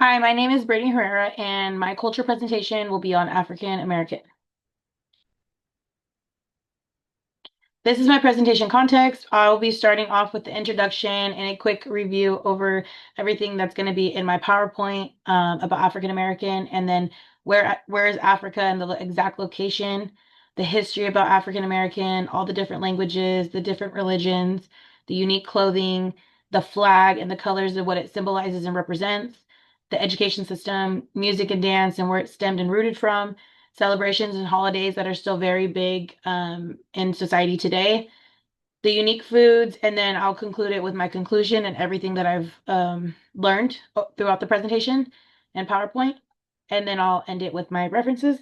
Hi, my name is Brittany Herrera, and my culture presentation will be on African American. This is my presentation context. I'll be starting off with the introduction and a quick review over everything that's going to be in my PowerPoint about African American, and then where is Africa and the exact location, the history about African American, all the different languages, the different religions, the unique clothing, the flag and the colors of what it symbolizes and represents, the education system, music and dance, and where it stemmed and rooted from, celebrations and holidays that are still very big in society today, the unique foods, and then I'll conclude it with my conclusion and everything that I've learned throughout the presentation and PowerPoint. And then I'll end it with my references.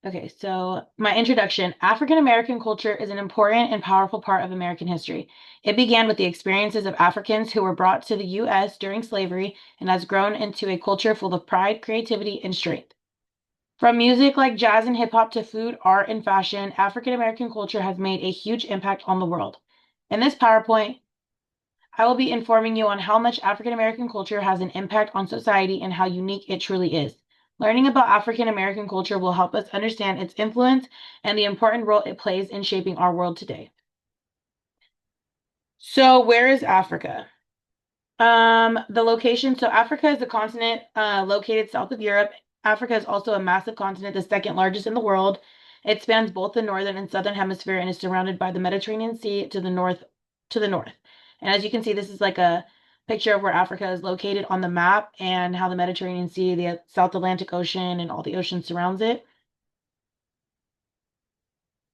Okay, so my introduction. African American culture is an important and powerful part of American history. It began with the experiences of Africans who were brought to the U.S. during slavery and has grown into a culture full of pride, creativity, and strength. From music like jazz and hip hop to food, art, and fashion, African American culture has made a huge impact on the world. In this PowerPoint, I will be informing you on how much African American culture has an impact on society and how unique it truly is. Learning about African American culture will help us understand its influence and the important role it plays in shaping our world today. So, where is Africa? The location. So Africa is a continent located south of Europe. Africa is also a massive continent, the second largest in the world. It spans both the northern and southern hemisphere and is surrounded by the Mediterranean Sea to the north. And as you can see, this is like a picture of where Africa is located on the map and how the Mediterranean Sea, the South Atlantic Ocean, and all the ocean surrounds it.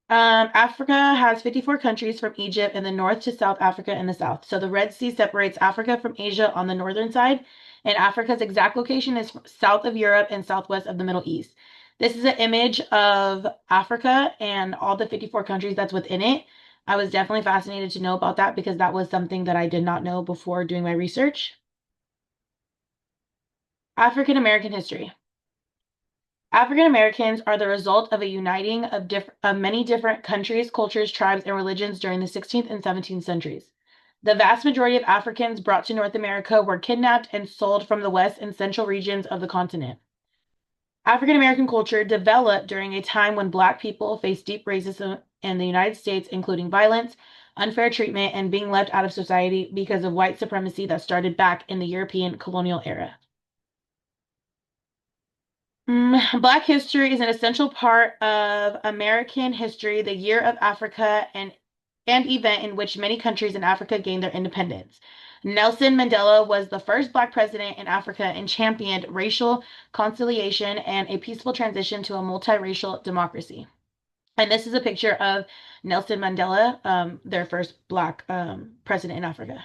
Africa has 54 countries from Egypt in the north to South Africa in the south. So the Red Sea separates Africa from Asia on the northern side, and Africa's exact location is south of Europe and southwest of the Middle East. This is an image of Africa and all the 54 countries that's within it. I was definitely fascinated to know about that because that was something that I did not know before doing my research. African American history. African Americans are the result of a uniting of many different countries, cultures, tribes, and religions during the 16th and 17th centuries. The vast majority of Africans brought to North America were kidnapped and sold from the west and central regions of the continent. African American culture developed during a time when Black people faced deep racism in the United States, including violence, unfair treatment, and being left out of society because of white supremacy that started back in the European colonial era. Black history is an essential part of American history, the year of Africa, and event in which many countries in Africa gained their independence. Nelson Mandela was the first Black president in Africa and championed racial conciliation and a peaceful transition to a multiracial democracy. And this is a picture of Nelson Mandela, their first Black president in Africa.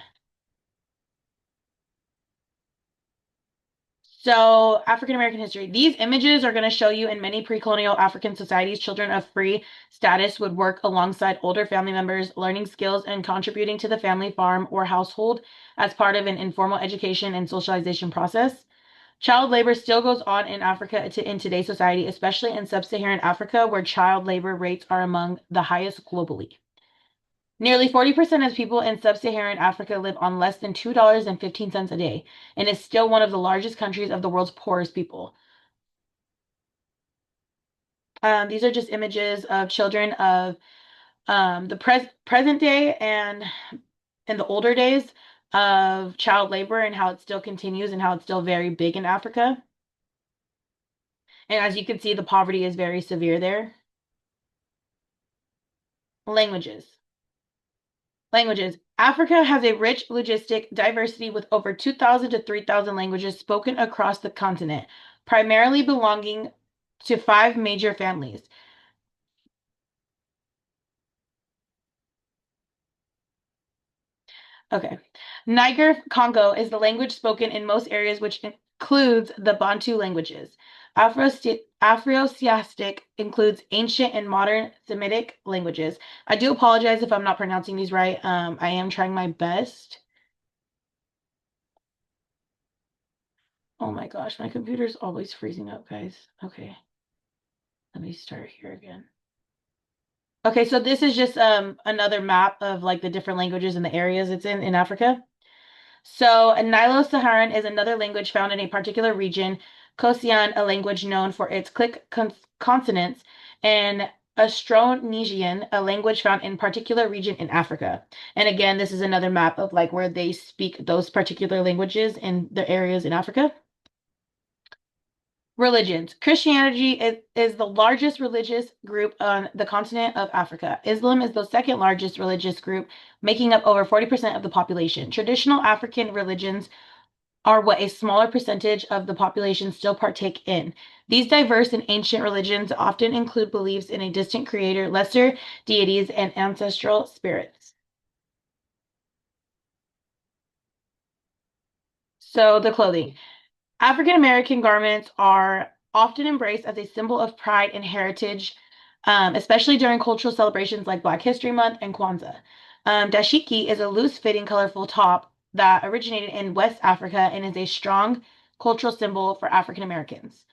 So, African American history. These images are going to show you in many pre-colonial African societies, children of free status would work alongside older family members, learning skills and contributing to the family farm or household as part of an informal education and socialization process. Child labor still goes on in Africa in today's society, especially in sub-Saharan Africa, where child labor rates are among the highest globally. Nearly 40% of people in sub-Saharan Africa live on less than $2.15 a day, and is still one of the largest countries of the world's poorest people. These are just images of children of the present day and in the older days of child labor and how it still continues and how it's still very big in Africa. And as you can see, the poverty is very severe there. Languages. Languages. Africa has a rich linguistic diversity with over 2,000 to 3,000 languages spoken across the continent, primarily belonging to five major families. Okay. Niger Congo is the language spoken in most areas, which includes the Bantu languages. Afroasiatic includes ancient and modern Semitic languages. I do apologize if I'm not pronouncing these right. I am trying my best. Oh my gosh, my computer's always freezing up, guys. Okay, let me start here again. Okay, so this is just another map of like the different languages and the areas it's in Africa. So, Nilo-Saharan is another language found in a particular region. Kosian, a language known for its click consonants, and Austronesian, a language found in particular region in Africa. And again, this is another map of like where they speak those particular languages in the areas in Africa. Religions. Christianity is the largest religious group on the continent of Africa. Islam is the second largest religious group, making up over 40% of the population. Traditional African religions are what a smaller percentage of the population still partake in. These diverse and ancient religions often include beliefs in a distant creator, lesser deities, and ancestral spirits. So, the clothing. African American garments are often embraced as a symbol of pride and heritage, especially during cultural celebrations like Black History Month and Kwanzaa. Dashiki is a loose fitting, colorful top that originated in West Africa and is a strong cultural symbol for African Americans.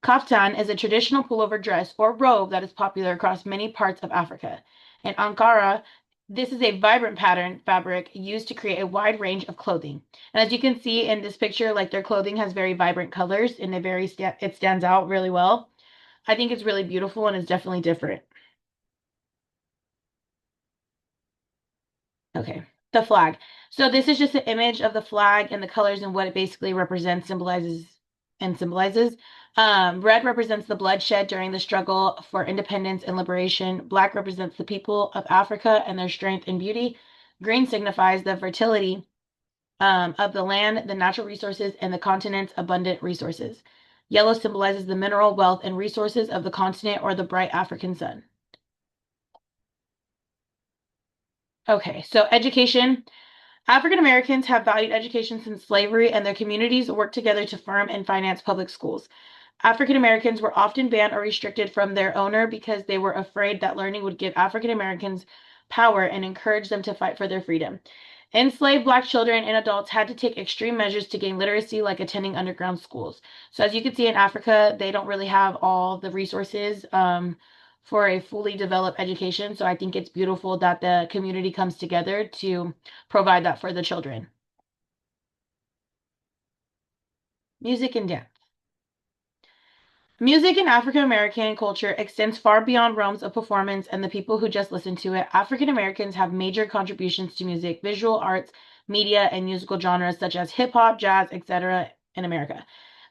Kaftan is a traditional pullover dress or robe that is popular across many parts of Africa. In Ankara, this is a vibrant pattern fabric used to create a wide range of clothing. And as you can see in this picture, like their clothing has very vibrant colors and it stands out really well. I think it's really beautiful and it's definitely different. Okay, the flag. So this is just an image of the flag and the colors and what it basically represents, symbolizes. Red represents the bloodshed during the struggle for independence and liberation. Black represents the people of Africa and their strength and beauty. Green signifies the fertility of the land, the natural resources, and the continent's abundant resources. Yellow symbolizes the mineral wealth and resources of the continent or the bright African sun. Okay, so education. African Americans have valued education since slavery, and their communities work together to farm and finance public schools. African Americans were often banned or restricted from their owner because they were afraid that learning would give African Americans power and encourage them to fight for their freedom. Enslaved Black children and adults had to take extreme measures to gain literacy, like attending underground schools. So, as you can see in Africa, they don't really have all the resources for a fully developed education. So, I think it's beautiful that the community comes together to provide that for the children. Music and dance. Music in African American culture extends far beyond realms of performance and the people who just listen to it. African Americans have major contributions to music, visual arts, media, and musical genres such as hip hop, jazz, etc. in America.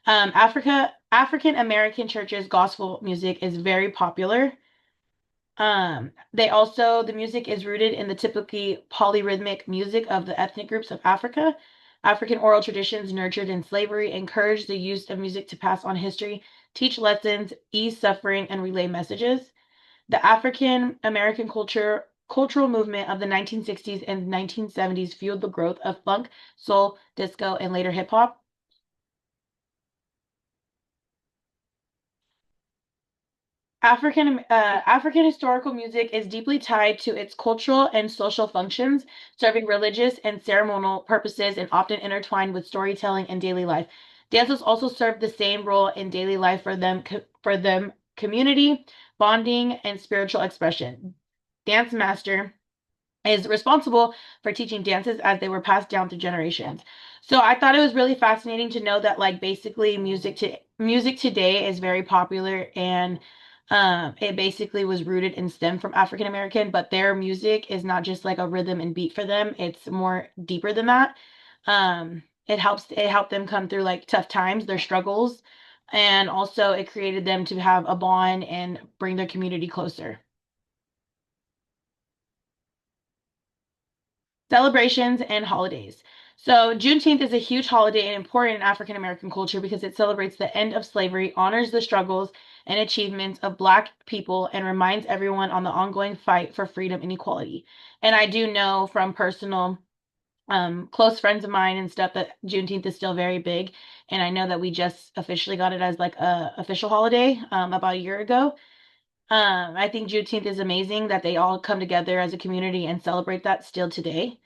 African American churches gospel music is very popular. The music is rooted in the typically polyrhythmic music of the ethnic groups of Africa. African oral traditions nurtured in slavery encourage the use of music to pass on history, teach lessons, ease suffering, and relay messages. The African American cultural movement of the 1960s and 1970s fueled the growth of funk, soul, disco, and later hip hop. African historical music is deeply tied to its cultural and social functions, serving religious and ceremonial purposes and often intertwined with storytelling and daily life. Dances also serve the same role in daily life for them community, bonding, and spiritual expression. Dance master is responsible for teaching dances as they were passed down through generations. So I thought it was really fascinating to know that like basically music today is very popular and it basically was rooted and stemmed from African American, but their music is not just like a rhythm and beat for them. It's more deeper than that. It helped them come through like tough times, their struggles, and also it created them to have a bond and bring their community closer. Celebrations and holidays. So, Juneteenth is a huge holiday and important in African American culture because it celebrates the end of slavery, honors the struggles and achievements of Black people, and reminds everyone on the ongoing fight for freedom and equality. And I do know from personal close friends of mine and stuff that Juneteenth is still very big. And I know that we just officially got it as like a official holiday about a year ago. I think Juneteenth is amazing that they all come together as a community and celebrate that still today.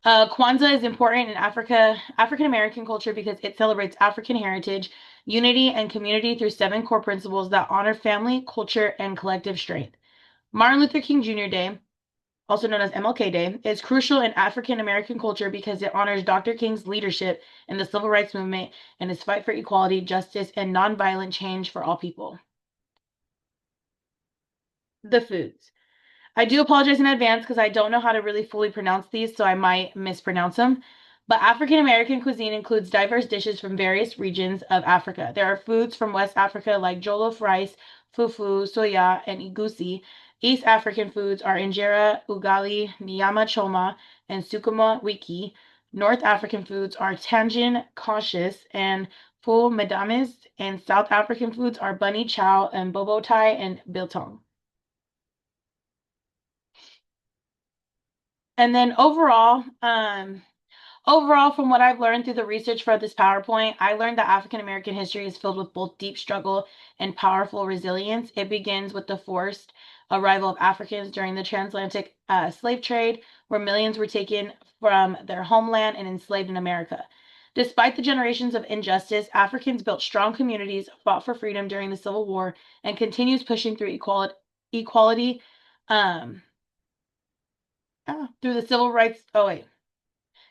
Kwanzaa is important in African American culture because it celebrates African heritage, unity, and community through seven core principles that honor family, culture, and collective strength. Martin Luther King Jr. Day. also known as MLK Day, is crucial in African American culture because it honors Dr. King's leadership in the civil rights movement and his fight for equality, justice, and nonviolent change for all people. The foods. I do apologize in advance because I don't know how to really fully pronounce these, so I might mispronounce them. But African American cuisine includes diverse dishes from various regions of Africa. There are foods from West Africa like jollof rice, fufu, soya, and egusi. East African foods are injera, ugali, nyama choma, and sukuma wiki. North African foods are tangine, cautious, and full medames. And South African foods are bunny chow and bobo thai and biltong. And then overall, from what I've learned through the research for this PowerPoint, I learned that African American history is filled with both deep struggle and powerful resilience. It begins with the forced arrival of Africans during the transatlantic slave trade, where millions were taken from their homeland and enslaved in America. Despite the generations of injustice, Africans built strong communities, fought for freedom during the Civil War, and continues pushing through equality um, through the civil rights. Oh, wait.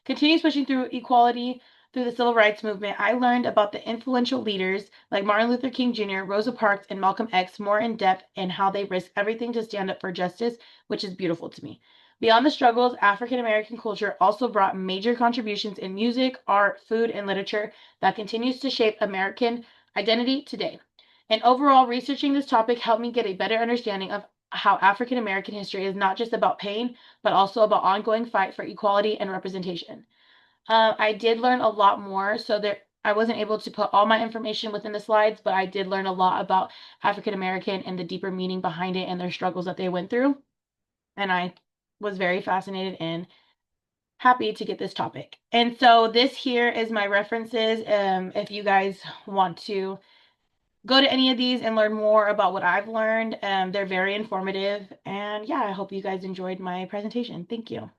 Continues pushing through equality through the civil rights movement. I learned about the influential leaders like Martin Luther King Jr., Rosa Parks, and Malcolm X more in depth and how they risked everything to stand up for justice, which is beautiful to me. Beyond the struggles, African American culture also brought major contributions in music, art, food, and literature that continues to shape American identity today. And overall, researching this topic helped me get a better understanding of how African American history is not just about pain, but also about ongoing fight for equality and representation. I did learn a lot more, so there I wasn't able to put all my information within the slides, but I did learn a lot about African American and the deeper meaning behind it and their struggles that they went through. And I was very fascinated and happy to get this topic. And so this here is my references. If you guys want to go to any of these and learn more about what I've learned, they're very informative. And yeah, I hope you guys enjoyed my presentation. Thank you.